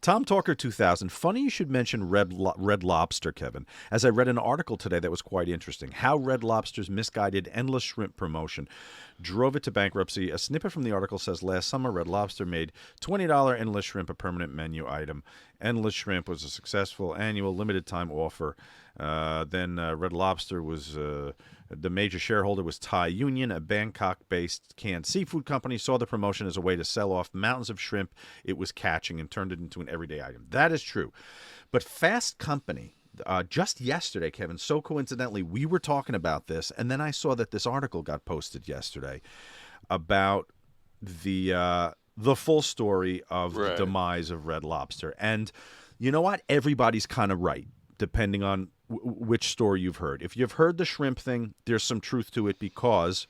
Tom Talker 2000. Funny you should mention Red Lobster, Kevin, as I read an article today that was quite interesting. How Red Lobster's misguided endless shrimp promotion drove it to bankruptcy. A snippet from the article says last summer, Red Lobster made $20 endless shrimp a permanent menu item. Endless shrimp was a successful annual limited time offer. Then Red Lobster was the major shareholder was Thai Union, a Bangkok-based canned seafood company, saw the promotion as a way to sell off mountains of shrimp it was catching and turned it into an everyday item. That is true. But Fast Company, just yesterday, Kevin, so coincidentally, we were talking about this, and then I saw that this article got posted yesterday about the full story of the demise of Red Lobster. And you know what? Everybody's kind of right, depending on which story you've heard. If you've heard the shrimp thing, there's some truth to it because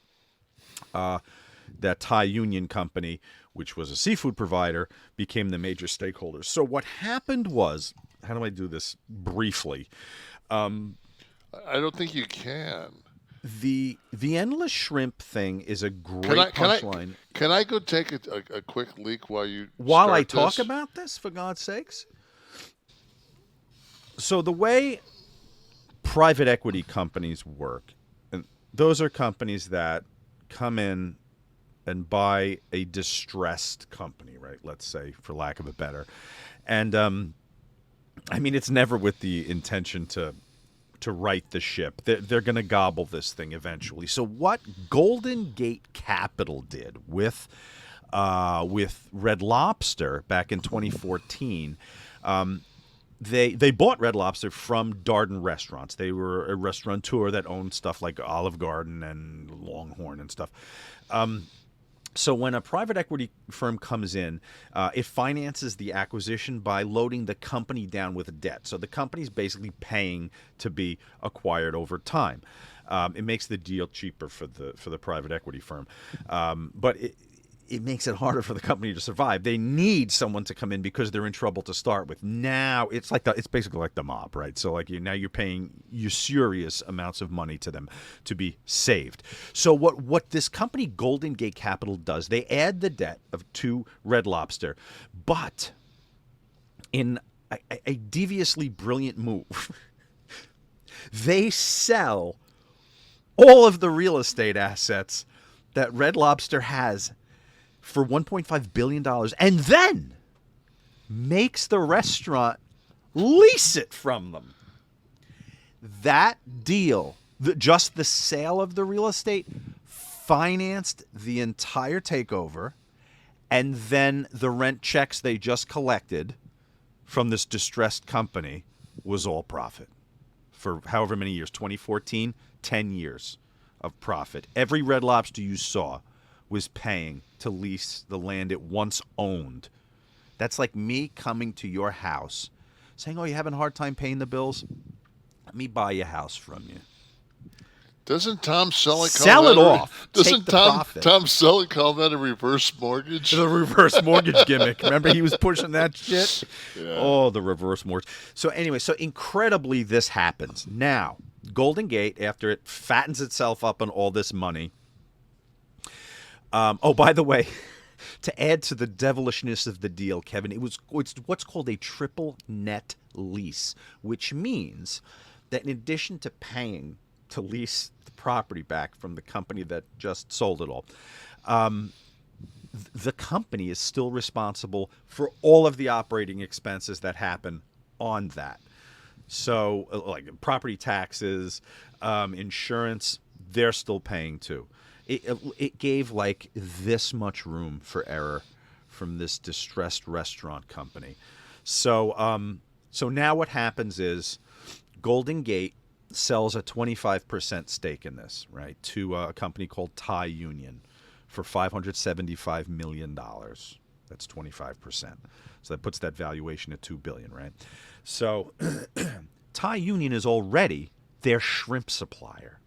that Thai Union company, which was a seafood provider, became the major stakeholder. So what happened was, how do I do this briefly? I don't think you can. The endless shrimp thing is a great punchline. Can I go take a quick leak while I talk about this, for God's sakes? So the way private equity companies work, and those are companies that come in and buy a distressed company, right? Let's say, for lack of a better. And I mean, it's never with the intention to right the ship. They're going to gobble this thing eventually. So what Golden Gate Capital did with Red Lobster back in 2014, they bought Red Lobster from Darden Restaurants. They were a restaurateur that owned stuff like Olive Garden and Longhorn and stuff. So when a private equity firm comes in, it finances the acquisition by loading the company down with debt. So the company's basically paying to be acquired over time. It makes the deal cheaper for the private equity firm, but it makes it harder for the company to survive. They need someone to come in because they're in trouble to start with. Now it's basically like the mob, right? So like now you're paying usurious amounts of money to them to be saved. So what this company Golden Gate Capital does, they add the debt to Red Lobster, but in a deviously brilliant move, they sell all of the real estate assets that Red Lobster has for $1.5 billion and then makes the restaurant lease it from them. That deal, just the sale of the real estate, financed the entire takeover, and then the rent checks they just collected from this distressed company was all profit. For however many years, 2014, 10 years of profit. Every Red Lobster you saw was paying to lease the land it once owned. That's like me coming to your house saying, oh, you having a hard time paying the bills? Let me buy your house from you. Doesn't Tom Selleck sell it off? Doesn't Tom Selleck call that a reverse mortgage? The reverse mortgage gimmick. Remember he was pushing that shit? Yeah. Oh, the reverse mortgage. So anyway, so incredibly this happens. Now, Golden Gate, after it fattens itself up on all this money, oh, by the way, to add to the devilishness of the deal, Kevin, it's what's called a triple net lease, which means that in addition to paying to lease the property back from the company that just sold it all, the company is still responsible for all of the operating expenses that happen on that. So, like property taxes, insurance, they're still paying too. It gave like this much room for error from this distressed restaurant company. So now what happens is Golden Gate sells a 25% stake in this, right, to a company called Thai Union for $575 million. That's 25%. So that puts that valuation at $2 billion, right? So Thai Union is already their shrimp supplier.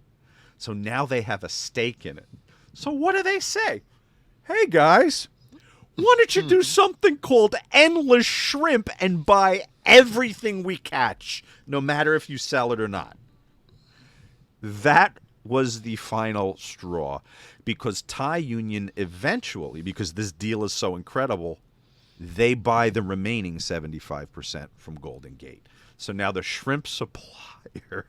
So now they have a stake in it. So what do they say? Hey, guys, why don't you do something called endless shrimp and buy everything we catch, no matter if you sell it or not? That was the final straw because Thai Union eventually, because this deal is so incredible, They buy the remaining 75% from Golden Gate. So now the shrimp supplier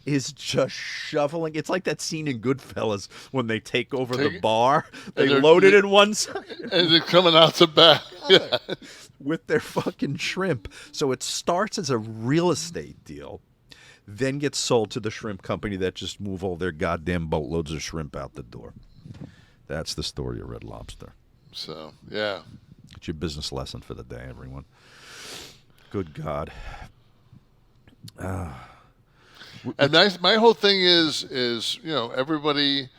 is just shoveling. It's like that scene in Goodfellas when they take over the bar. They load it in one side. And they're coming out the back. Yeah. With their fucking shrimp. So it starts as a real estate deal, then gets sold to the shrimp company that just move all their goddamn boatloads of shrimp out the door. That's the story of Red Lobster. So, yeah. It's your business lesson for the day, everyone. Good God. And my whole thing is everybody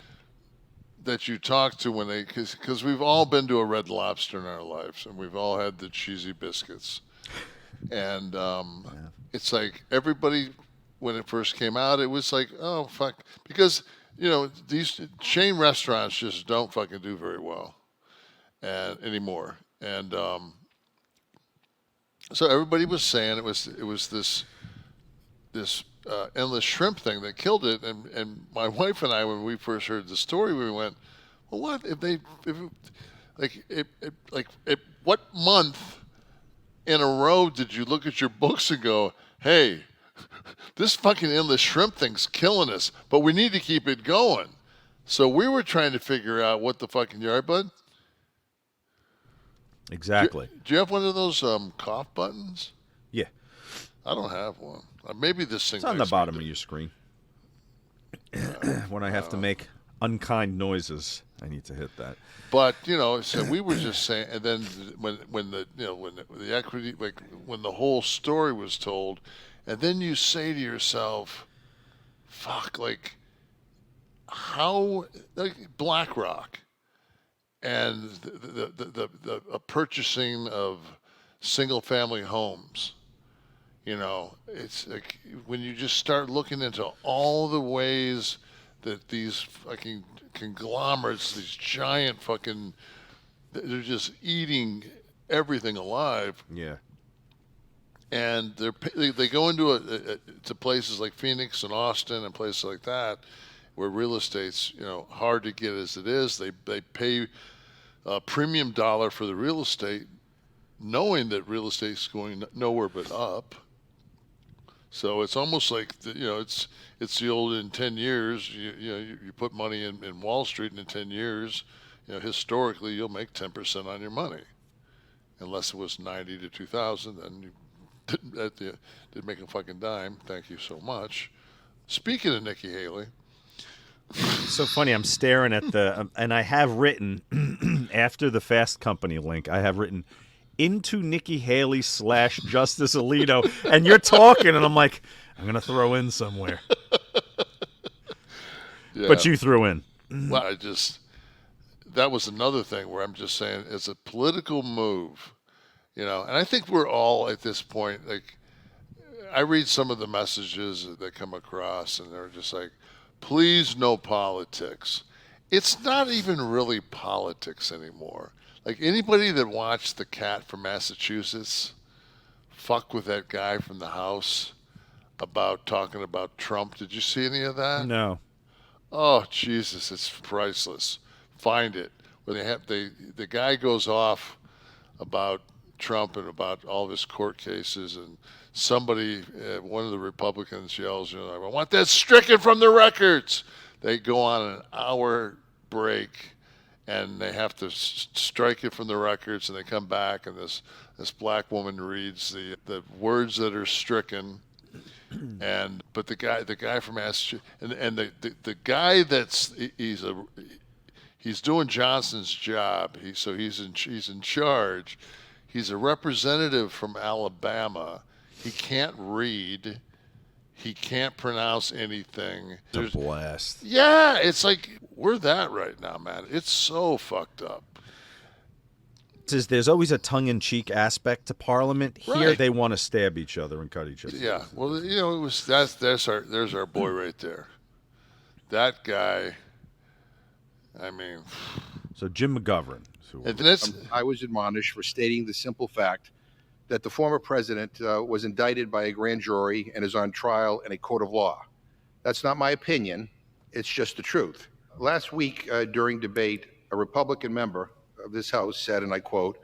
that you talk to when they, because we've all been to a Red Lobster in our lives, and we've all had the cheesy biscuits, and it's like everybody, when it first came out, it was like, oh fuck, because these chain restaurants just don't fucking do very well and anymore, and so everybody was saying it was this endless shrimp thing that killed it, and my wife and I, when we first heard the story, we went, well, what if at what month in a row did you look at your books and go, hey, this fucking endless shrimp thing's killing us, but we need to keep it going? So we were trying to figure out what the fucking yard, bud. Exactly. Do you have one of those cough buttons? Yeah. I don't have one. Maybe this thing. It's on the bottom of your screen. When I have to make unkind noises, I need to hit that. But so we were just saying, and then when the equity, like when the whole story was told, and then you say to yourself, "Fuck!" Like how, like BlackRock and the purchasing of single family homes. It's like when you just start looking into all the ways that these fucking conglomerates, these giant fucking, they're just eating everything alive. Yeah. And they go into to places like Phoenix and Austin and places like that, where real estate's hard to get as it is. They pay a premium dollar for the real estate, knowing that real estate's going nowhere but up. So it's almost like it's the old, in 10 years you put money in Wall Street, and in 10 years historically you'll make 10% on your money, unless it was 90 to 2000, then you didn't make a fucking dime. Thank you so much. Speaking of Nikki Haley, it's so funny. I'm staring at and I have written after the Fast Company link, I have written into Nikki Haley / Justice Alito, and you're talking, and I'm like, I'm gonna throw in somewhere. yeah. But you threw in. Well, that was another thing where I'm just saying, it's a political move, and I think we're all at this point, like, I read some of the messages that come across, and they're just like, please, no politics. It's not even really politics anymore. Like, anybody that watched The Cat from Massachusetts fuck with that guy from the House about talking about Trump, did you see any of that? No. Oh, Jesus, it's priceless. Find it. Where the guy goes off about Trump and about all of his court cases, and somebody, one of the Republicans yells, I want that stricken from the records. They go on an hour break, and they have to strike it from the records, and they come back, and this black woman reads the words that are stricken, but the guy from Massachusetts, and the guy he's doing Johnson's job. He's in charge. He's a representative from Alabama. He can't read. He can't pronounce anything. It's a blast. Yeah, it's like we're that right now, man. It's so fucked up. There's always a tongue-in-cheek aspect to Parliament. Here, Right. they want to stab each other and cut each other. Yeah, well, there's our boy right there. That guy. I mean, So Jim McGovern. and that's I was admonished for stating the simple fact that the former president was indicted by a grand jury and is on trial in a court of law. That's not my opinion. It's just the truth. Last week during debate, a Republican member of this House said, and I quote,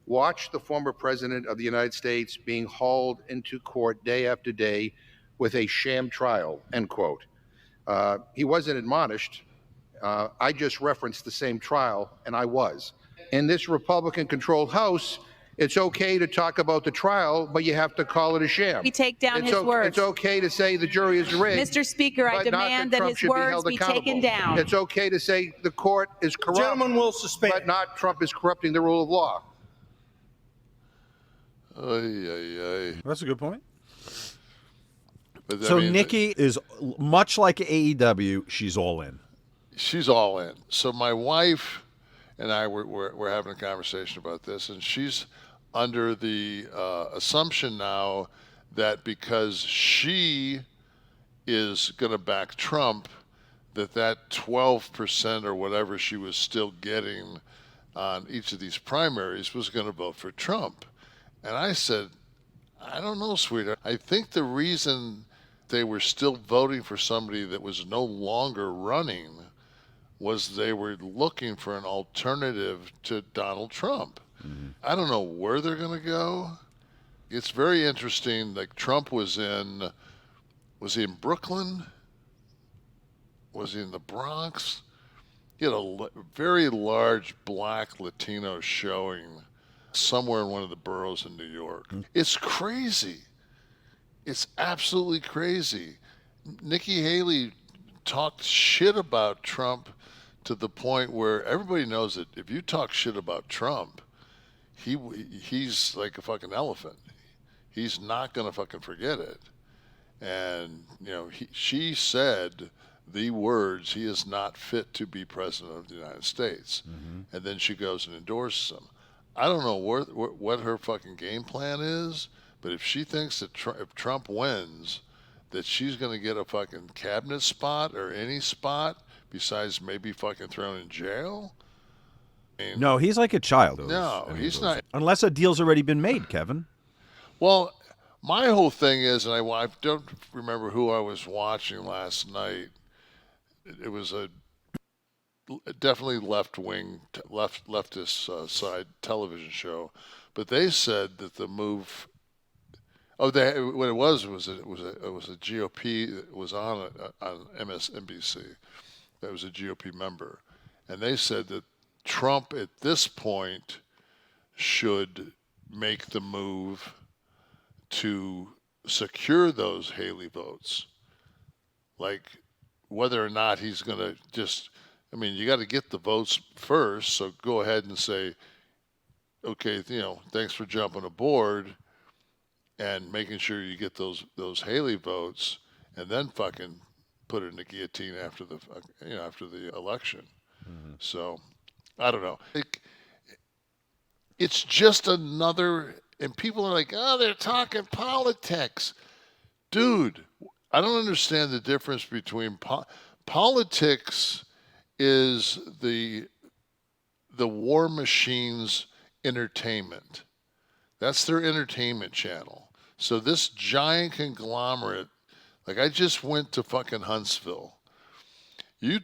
Watch the former president of the United States being hauled into court day after day with a sham trial, end quote. He wasn't admonished. I just referenced the same trial, and I was. In this Republican-controlled House, it's okay to talk about the trial, but you have to call it a sham. We take down his words. It's okay to say the jury is rigged. Mr. Speaker, I but not demand that that Trump his should words held be accountable. taken down. It's okay to say the court is corrupt. The gentleman will suspend. But not Trump is corrupting the rule of law. That's a good point. But, So Nikki is much like AEW. She's all in. she's all in. So my wife and I were having a conversation about this, and she's under the assumption now that because she is going to back Trump, that 12% or whatever she was still getting on each of these primaries was going to vote for Trump. And I said, I don't know, sweetheart. I think the reason they were still voting for somebody that was no longer running was they were looking for an alternative to Donald Trump. Mm-hmm. I don't know where they're going to go. It's very interesting. Like Trump was he in Brooklyn? Was he in the Bronx? He had a very large black Latino showing somewhere in one of the boroughs in New York. Mm-hmm. It's crazy. It's absolutely crazy. Nikki Haley talked shit about Trump to the point where everybody knows that if you talk shit about Trump, he's like a fucking elephant. He's not going to fucking forget it. And, she said the words, he is not fit to be president of the United States. Mm-hmm. And then she goes and endorses him. I don't know what her fucking game plan is, but if she thinks that if Trump wins, that she's going to get a fucking cabinet spot or any spot besides maybe fucking thrown in jail. No, he's like a child. No, he's not. Unless a deal's already been made, Kevin. Well, my whole thing is, and I don't remember who I was watching last night. It was a definitely leftist side television show, but they said that the move. What it was a GOP. It was on MSNBC. That was a GOP member, and they said that Trump at this point should make the move to secure those Haley votes, like whether or not he's going to just. I mean, you got to get the votes first, so go ahead and say, okay, thanks for jumping aboard and making sure you get those Haley votes, and then fucking put her in the guillotine after the election. Mm-hmm. So, I don't know. It's just another, and people are like, oh, they're talking politics. Dude, I don't understand the difference between politics is the war machine's entertainment. That's their entertainment channel. So this giant conglomerate, like I just went to fucking Huntsville. You're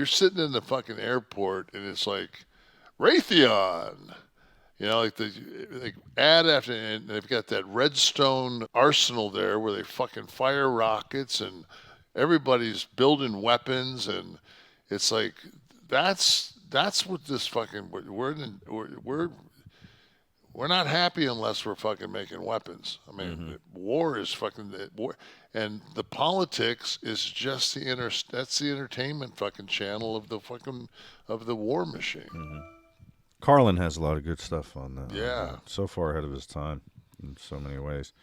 sitting in the fucking airport and it's like Raytheon, like ad after, and they've got that Redstone arsenal there where they fucking fire rockets and everybody's building weapons, and it's like that's what this fucking we're not happy unless we're fucking making weapons. I mean, war is fucking war, and the politics is just that's the entertainment fucking channel of the war machine. Mm-hmm. Carlin has a lot of good stuff on that. Yeah, so far ahead of his time in so many ways.